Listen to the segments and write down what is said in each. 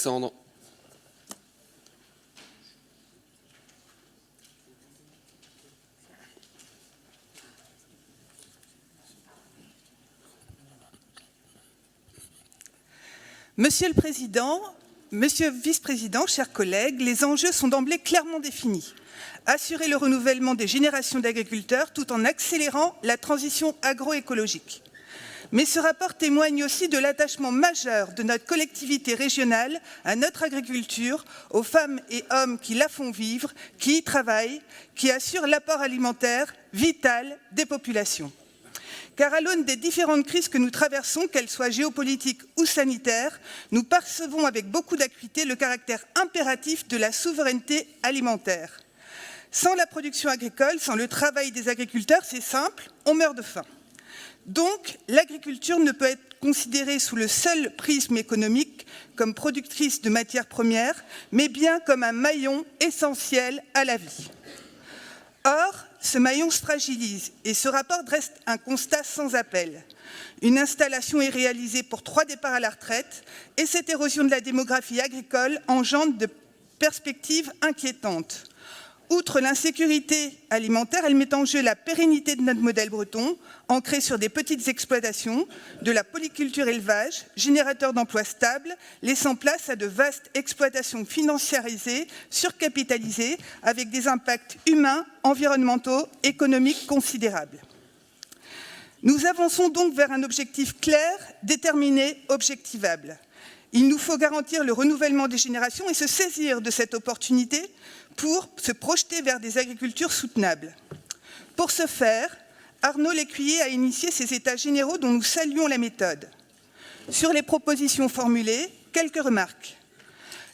Alexandre. Monsieur le Président, Monsieur le Vice-président, chers collègues, les enjeux sont d'emblée clairement définis. Assurer le renouvellement des générations d'agriculteurs tout en accélérant la transition agroécologique. Mais ce rapport témoigne aussi de l'attachement majeur de notre collectivité régionale à notre agriculture, aux femmes et hommes qui la font vivre, qui y travaillent, qui assurent l'apport alimentaire vital des populations. Car à l'aune des différentes crises que nous traversons, qu'elles soient géopolitiques ou sanitaires, nous percevons avec beaucoup d'acuité le caractère impératif de la souveraineté alimentaire. Sans la production agricole, sans le travail des agriculteurs, c'est simple, on meurt de faim. Donc, l'agriculture ne peut être considérée sous le seul prisme économique comme productrice de matières premières, mais bien comme un maillon essentiel à la vie. Or, ce maillon se fragilise et ce rapport dresse un constat sans appel. Une installation est réalisée pour 3 départs à la retraite et cette érosion de la démographie agricole engendre de perspectives inquiétantes. Outre l'insécurité alimentaire, elle met en jeu la pérennité de notre modèle breton, ancré sur des petites exploitations, de la polyculture-élevage, générateur d'emplois stables, laissant place à de vastes exploitations financiarisées, surcapitalisées, avec des impacts humains, environnementaux, économiques considérables. Nous avançons donc vers un objectif clair, déterminé, objectivable. Il nous faut garantir le renouvellement des générations et se saisir de cette opportunité pour se projeter vers des agricultures soutenables. Pour ce faire, Arnaud Lécuyer a initié ces états généraux dont nous saluons la méthode. Sur les propositions formulées, quelques remarques.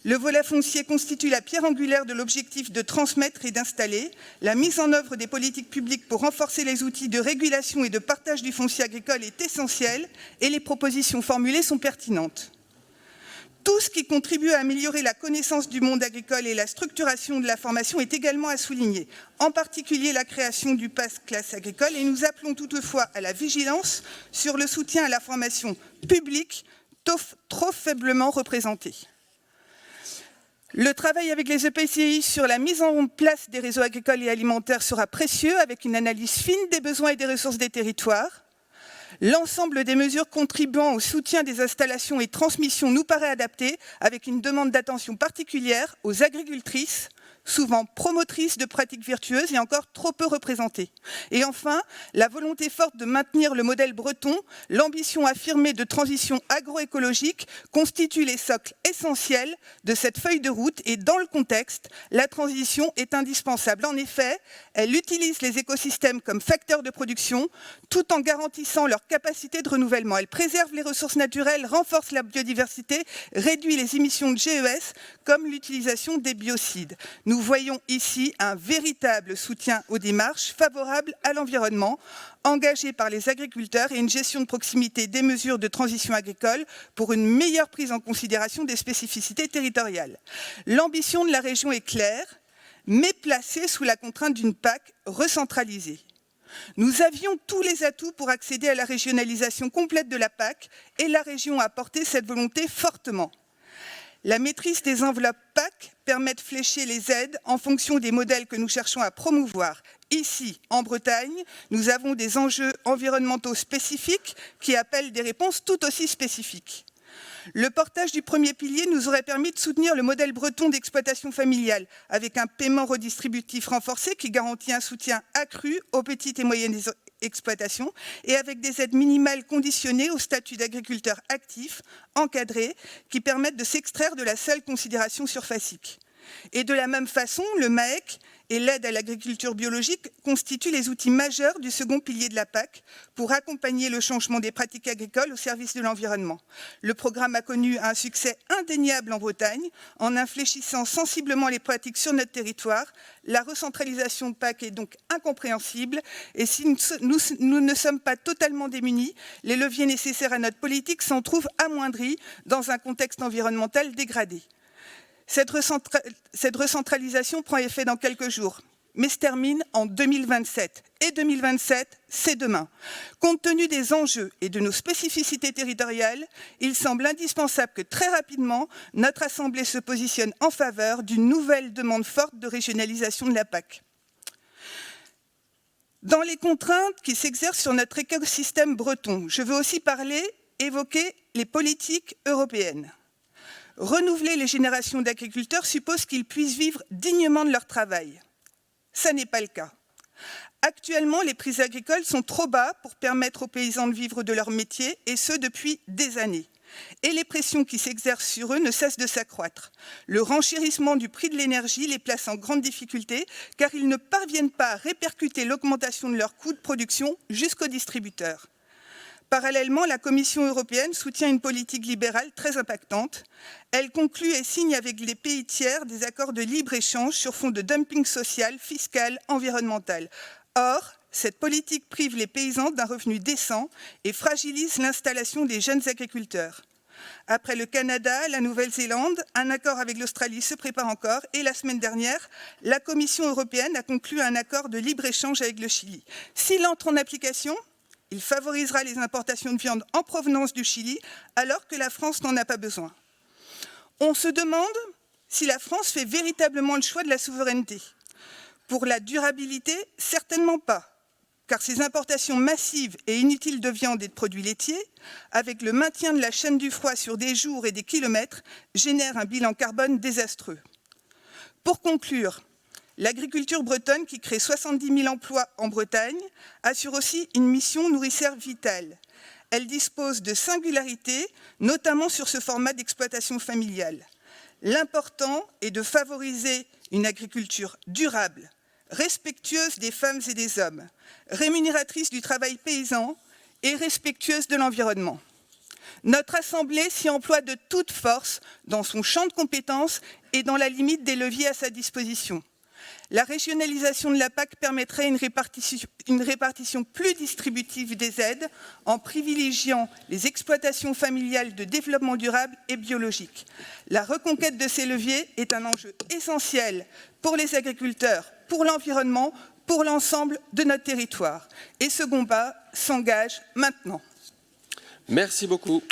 Le volet foncier constitue la pierre angulaire de l'objectif de transmettre et d'installer. La mise en œuvre des politiques publiques pour renforcer les outils de régulation et de partage du foncier agricole est essentielle et les propositions formulées sont pertinentes. Tout ce qui contribue à améliorer la connaissance du monde agricole et la structuration de la formation est également à souligner, en particulier la création du pass classe agricole, et nous appelons toutefois à la vigilance sur le soutien à la formation publique trop faiblement représentée. Le travail avec les EPCI sur la mise en place des réseaux agricoles et alimentaires sera précieux, avec une analyse fine des besoins et des ressources des territoires. L'ensemble des mesures contribuant au soutien des installations et transmissions nous paraît adapté, avec une demande d'attention particulière aux agricultrices, souvent promotrices de pratiques vertueuses et encore trop peu représentées. Et enfin, la volonté forte de maintenir le modèle breton, l'ambition affirmée de transition agroécologique constituent les socles essentiels de cette feuille de route et dans le contexte, la transition est indispensable. En effet, elle utilise les écosystèmes comme facteurs de production tout en garantissant leur capacité de renouvellement. Elle préserve les ressources naturelles, renforce la biodiversité, réduit les émissions de GES comme l'utilisation des biocides. Nous voyons ici un véritable soutien aux démarches favorables à l'environnement, engagées par les agriculteurs et une gestion de proximité des mesures de transition agricole pour une meilleure prise en considération des spécificités territoriales. L'ambition de la région est claire, mais placée sous la contrainte d'une PAC recentralisée. Nous avions tous les atouts pour accéder à la régionalisation complète de la PAC et la région a porté cette volonté fortement. La maîtrise des enveloppes PAC permet de flécher les aides en fonction des modèles que nous cherchons à promouvoir. Ici, en Bretagne, nous avons des enjeux environnementaux spécifiques qui appellent des réponses tout aussi spécifiques. Le portage du premier pilier nous aurait permis de soutenir le modèle breton d'exploitation familiale avec un paiement redistributif renforcé qui garantit un soutien accru aux petites et moyennes exploitations et avec des aides minimales conditionnées au statut d'agriculteur actif, encadré, qui permettent de s'extraire de la seule considération surfacique. Et de la même façon, le MAEC et l'aide à l'agriculture biologique constituent les outils majeurs du second pilier de la PAC pour accompagner le changement des pratiques agricoles au service de l'environnement. Le programme a connu un succès indéniable en Bretagne en infléchissant sensiblement les pratiques sur notre territoire. La recentralisation de PAC est donc incompréhensible et si nous ne sommes pas totalement démunis, les leviers nécessaires à notre politique s'en trouvent amoindris dans un contexte environnemental dégradé. Cette recentralisation prend effet dans quelques jours. mais se termine en 2027. Et 2027, c'est demain. Compte tenu des enjeux et de nos spécificités territoriales, il semble indispensable que très rapidement, notre Assemblée se positionne en faveur d'une nouvelle demande forte de régionalisation de la PAC. Dans les contraintes qui s'exercent sur notre écosystème breton, je veux aussi évoquer les politiques européennes. Renouveler les générations d'agriculteurs suppose qu'ils puissent vivre dignement de leur travail. Ça n'est pas le cas. Actuellement, les prix agricoles sont trop bas pour permettre aux paysans de vivre de leur métier, et ce depuis des années. Et les pressions qui s'exercent sur eux ne cessent de s'accroître. Le renchérissement du prix de l'énergie les place en grande difficulté, car ils ne parviennent pas à répercuter l'augmentation de leurs coûts de production jusqu'aux distributeurs. Parallèlement, la Commission européenne soutient une politique libérale très impactante. Elle conclut et signe avec les pays tiers des accords de libre-échange sur fond de dumping social, fiscal, environnemental. Or, cette politique prive les paysans d'un revenu décent et fragilise l'installation des jeunes agriculteurs. Après le Canada, la Nouvelle-Zélande, un accord avec l'Australie se prépare encore et la semaine dernière, la Commission européenne a conclu un accord de libre-échange avec le Chili. S'il entre en application, il favorisera les importations de viande en provenance du Chili alors que la France n'en a pas besoin. On se demande si la France fait véritablement le choix de la souveraineté. Pour la durabilité, certainement pas, car ces importations massives et inutiles de viande et de produits laitiers, avec le maintien de la chaîne du froid sur des jours et des kilomètres, génèrent un bilan carbone désastreux. Pour conclure, l'agriculture bretonne, qui crée 70 000 emplois en Bretagne, assure aussi une mission nourricière vitale. Elle dispose de singularités, notamment sur ce format d'exploitation familiale. L'important est de favoriser une agriculture durable, respectueuse des femmes et des hommes, rémunératrice du travail paysan et respectueuse de l'environnement. Notre Assemblée s'y emploie de toute force dans son champ de compétences et dans la limite des leviers à sa disposition. La régionalisation de la PAC permettrait une répartition plus distributive des aides en privilégiant les exploitations familiales de développement durable et biologique. La reconquête de ces leviers est un enjeu essentiel pour les agriculteurs, pour l'environnement, pour l'ensemble de notre territoire. Et ce combat s'engage maintenant. Merci beaucoup.